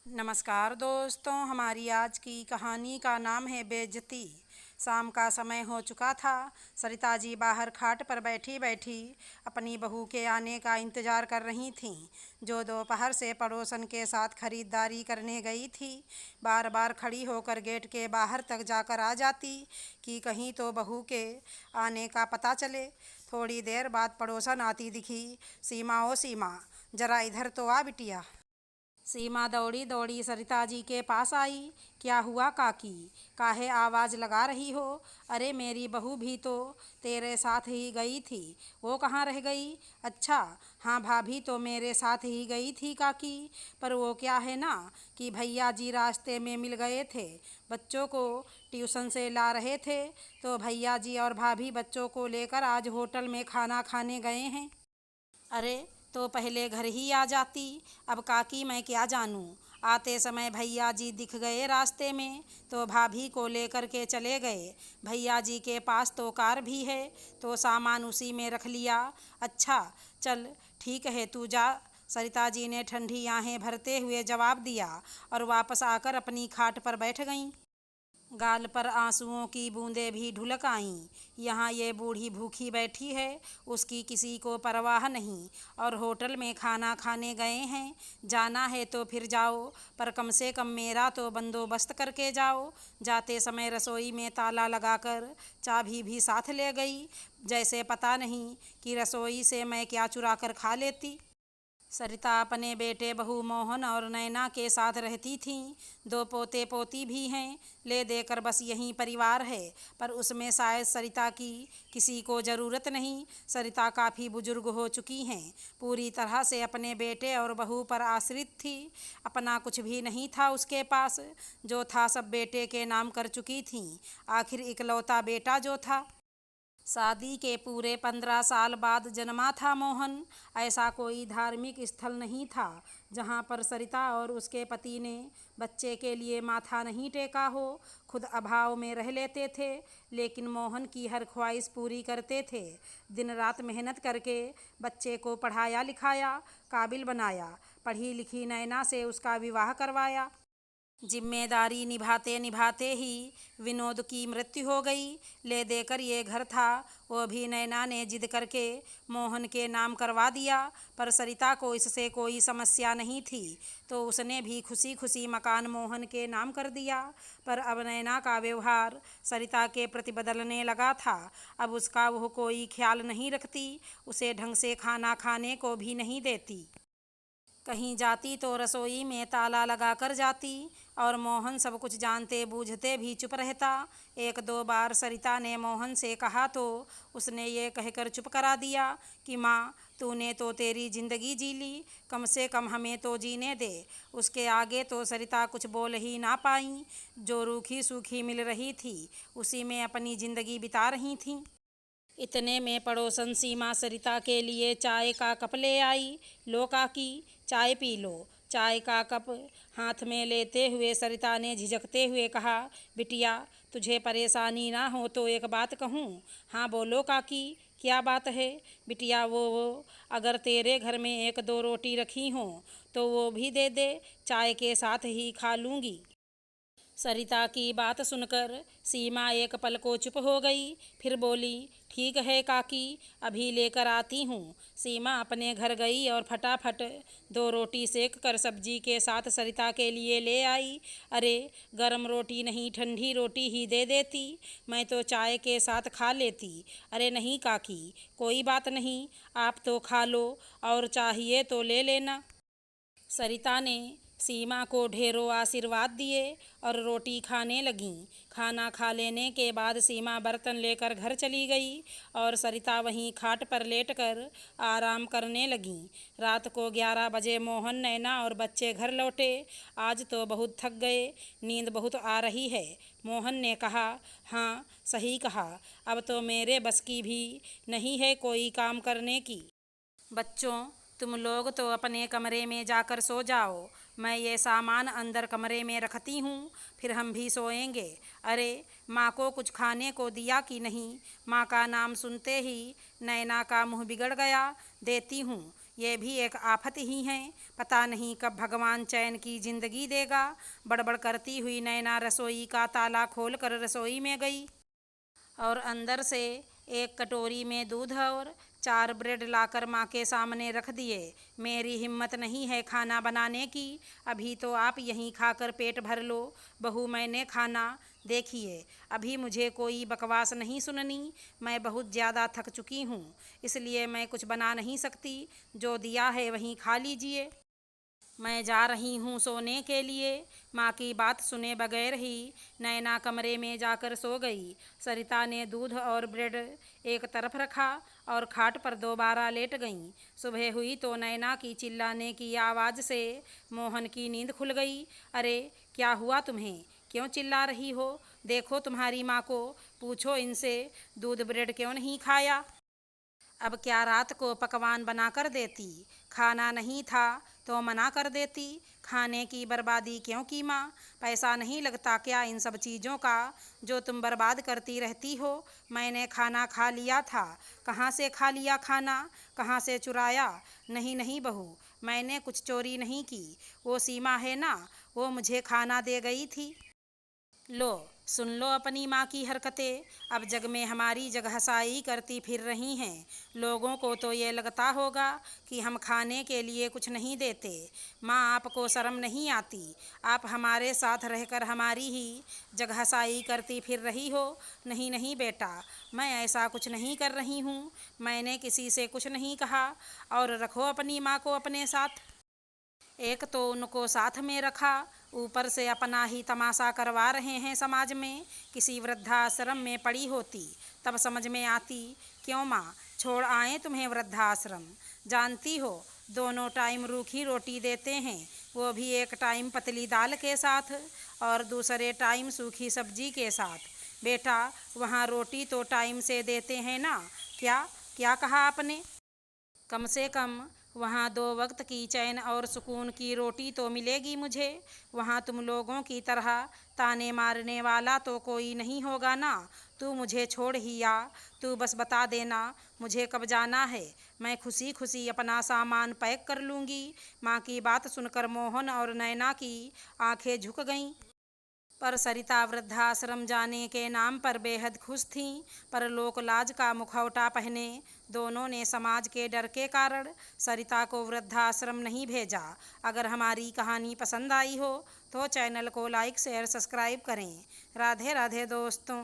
नमस्कार दोस्तों, हमारी आज की कहानी का नाम है बेइज्जती। शाम का समय हो चुका था। सरिता जी बाहर खाट पर बैठी बैठी अपनी बहू के आने का इंतज़ार कर रही थीं, जो दोपहर से पड़ोसन के साथ खरीदारी करने गई थी। बार बार खड़ी होकर गेट के बाहर तक जाकर आ जाती कि कहीं तो बहू के आने का पता चले। थोड़ी देर बाद पड़ोसन आती दिखी। सीमा, ओ सीमा, ज़रा इधर तो आ बिटिया। सीमा दौड़ी दौड़ी सरिता जी के पास आई। क्या हुआ काकी, काहे आवाज़ लगा रही हो? अरे मेरी बहू भी तो तेरे साथ ही गई थी, वो कहाँ रह गई? अच्छा, हाँ भाभी तो मेरे साथ ही गई थी काकी, पर वो क्या है ना कि भैया जी रास्ते में मिल गए थे। बच्चों को ट्यूशन से ला रहे थे तो भैया जी और भाभी बच्चों को लेकर आज होटल में खाना खाने गए हैं। अरे तो पहले घर ही आ जाती। अब काकी मैं क्या जानूं। आते समय भैया जी दिख गए रास्ते में तो भाभी को लेकर के चले गए। भैया जी के पास तो कार भी है तो सामान उसी में रख लिया। अच्छा चल ठीक है, तू जा, सरिता जी ने ठंडी आहें भरते हुए जवाब दिया और वापस आकर अपनी खाट पर बैठ गईं। गाल पर आंसुओं की बूंदें भी ढुलक आईं। यहाँ ये बूढ़ी भूखी बैठी है, उसकी किसी को परवाह नहीं, और होटल में खाना खाने गए हैं। जाना है तो फिर जाओ, पर कम से कम मेरा तो बंदोबस्त करके जाओ। जाते समय रसोई में ताला लगाकर चाबी भी साथ ले गई, जैसे पता नहीं कि रसोई से मैं क्या चुरा कर खा लेती। सरिता अपने बेटे बहू मोहन और नैना के साथ रहती थीं। दो पोते पोती भी हैं, ले देकर बस यही परिवार है, पर उसमें शायद सरिता की किसी को ज़रूरत नहीं। सरिता काफ़ी बुजुर्ग हो चुकी हैं, पूरी तरह से अपने बेटे और बहू पर आश्रित थी। अपना कुछ भी नहीं था उसके पास, जो था सब बेटे के नाम कर चुकी थीं। आखिर इकलौता बेटा जो था। शादी के पूरे 15 साल बाद जन्मा था मोहन। ऐसा कोई धार्मिक स्थल नहीं था जहाँ पर सरिता और उसके पति ने बच्चे के लिए माथा नहीं टेका हो। खुद अभाव में रह लेते थे, लेकिन मोहन की हर ख्वाहिश पूरी करते थे। दिन रात मेहनत करके बच्चे को पढ़ाया लिखाया, काबिल बनाया। पढ़ी लिखी नैना से उसका विवाह करवाया। जिम्मेदारी निभाते निभाते ही विनोद की मृत्यु हो गई। ले देकर ये घर था, वो भी नैना ने जिद करके मोहन के नाम करवा दिया, पर सरिता को इससे कोई समस्या नहीं थी, तो उसने भी खुशी खुशी मकान मोहन के नाम कर दिया। पर अब नैना का व्यवहार सरिता के प्रति बदलने लगा था। अब उसका वो कोई ख्याल नहीं रखती, उसे ढंग से खाना खाने को भी नहीं देती। कहीं जाती तो रसोई में ताला लगा कर जाती, और मोहन सब कुछ जानते बूझते भी चुप रहता। एक दो बार सरिता ने मोहन से कहा तो उसने ये कहकर चुप करा दिया कि माँ, तूने तो तेरी ज़िंदगी जी ली, कम से कम हमें तो जीने दे। उसके आगे तो सरिता कुछ बोल ही ना पाई। जो रूखी सूखी मिल रही थी उसी में अपनी ज़िंदगी बिता रही थीं। इतने में पड़ोसन सीमा सरिता के लिए चाय का कप ले आई। लो काकी, चाय पी लो। चाय का कप हाथ में लेते हुए सरिता ने झिझकते हुए कहा, बिटिया तुझे परेशानी ना हो तो एक बात कहूँ? हाँ बोलो काकी, क्या बात है? बिटिया वो अगर तेरे घर में एक दो रोटी रखी हों तो वो भी दे दे, चाय के साथ ही खा लूँगी। सरिता की बात सुनकर सीमा एक पल को चुप हो गई, फिर बोली, ठीक है काकी, अभी लेकर आती हूँ। सीमा अपने घर गई और फटाफट दो रोटी सेक कर सब्जी के साथ सरिता के लिए ले आई। अरे गरम रोटी नहीं, ठंडी रोटी ही दे देती, मैं तो चाय के साथ खा लेती। अरे नहीं काकी, कोई बात नहीं, आप तो खा लो, और चाहिए तो ले लेना। सरिता ने सीमा को ढेरों आशीर्वाद दिए और रोटी खाने लगीं। खाना खा लेने के बाद सीमा बर्तन लेकर घर चली गई और सरिता वहीं खाट पर लेटकर आराम करने लगीं। रात को 11 बजे मोहन, नैना और बच्चे घर लौटे। आज तो बहुत थक गए, नींद बहुत आ रही है। मोहन ने कहा, हाँ सही कहा, अब तो मेरे बस की भी नहीं है कोई काम करने की। बच्चों, तुम लोग तो अपने कमरे में जाकर सो जाओ, मैं ये सामान अंदर कमरे में रखती हूँ, फिर हम भी सोएंगे। अरे माँ को कुछ खाने को दिया कि नहीं? माँ का नाम सुनते ही नैना का मुंह बिगड़ गया। देती हूँ, ये भी एक आफत ही है। पता नहीं कब भगवान चैन की जिंदगी देगा। बड़बड़ करती हुई नैना रसोई का ताला खोल कर रसोई में गई और अंदर से एक कटोरी में दूध और 4 ब्रेड लाकर माँ के सामने रख दिए। मेरी हिम्मत नहीं है खाना बनाने की, अभी तो आप यहीं खाकर पेट भर लो। बहू, मैंने खाना देखिए, अभी मुझे कोई बकवास नहीं सुननी। मैं बहुत ज़्यादा थक चुकी हूँ, इसलिए मैं कुछ बना नहीं सकती। जो दिया है वहीं खा लीजिए। मैं जा रही हूँ सोने के लिए। माँ की बात सुने बगैर ही नैना कमरे में जाकर सो गई। सरिता ने दूध और ब्रेड एक तरफ रखा और खाट पर दोबारा लेट गईं। सुबह हुई तो नैना की चिल्लाने की आवाज़ से मोहन की नींद खुल गई। अरे, क्या हुआ तुम्हें? क्यों चिल्ला रही हो? देखो तुम्हारी माँ को, पूछो इनसे दूध ब्रेड क्यों नहीं खाया। अब क्या रात को पकवान बना कर देती? खाना नहीं था तो मना कर देती। खाने की बर्बादी क्यों की माँ? पैसा नहीं लगता क्या इन सब चीज़ों का जो तुम बर्बाद करती रहती हो? मैंने खाना खा लिया था। कहाँ से खा लिया खाना? कहाँ से चुराया? नहीं नहीं बहू, मैंने कुछ चोरी नहीं की। वो सीमा है ना, वो मुझे खाना दे गई थी। लो, सुन लो अपनी माँ की हरकतें। अब जग में हमारी जगहसाई करती फिर रही हैं। लोगों को तो ये लगता होगा कि हम खाने के लिए कुछ नहीं देते। माँ, आपको शर्म नहीं आती? आप हमारे साथ रहकर हमारी ही जगहसाई करती फिर रही हो। नहीं नहीं बेटा, मैं ऐसा कुछ नहीं कर रही हूँ। मैंने किसी से कुछ नहीं कहा। और रखो अपनी माँ को अपने साथ। एक तो उनको साथ में रखा, ऊपर से अपना ही तमाशा करवा रहे हैं समाज में। किसी वृद्धाश्रम में पड़ी होती तब समझ में आती। क्यों माँ, छोड़ आए तुम्हें वृद्धाश्रम? जानती हो, दोनों टाइम रूखी रोटी देते हैं, वो भी एक टाइम पतली दाल के साथ और दूसरे टाइम सूखी सब्जी के साथ। बेटा, वहाँ रोटी तो टाइम से देते हैं ना? क्या क्या कहा आपने? कम से कम वहाँ 2 वक्त की चैन और सुकून की रोटी तो मिलेगी मुझे। वहाँ तुम लोगों की तरह ताने मारने वाला तो कोई नहीं होगा ना। तू मुझे छोड़ ही आ। तू बस बता देना मुझे कब जाना है, मैं खुशी खुशी अपना सामान पैक कर लूँगी। माँ की बात सुनकर मोहन और नैना की आंखें झुक गईं। पर सरिता वृद्धाश्रम जाने के नाम पर बेहद खुश थीं। पर लोक लाज का मुखौटा पहने दोनों ने समाज के डर के कारण सरिता को वृद्धाश्रम नहीं भेजा। अगर हमारी कहानी पसंद आई हो तो चैनल को लाइक शेयर सब्सक्राइब करें। राधे राधे दोस्तों।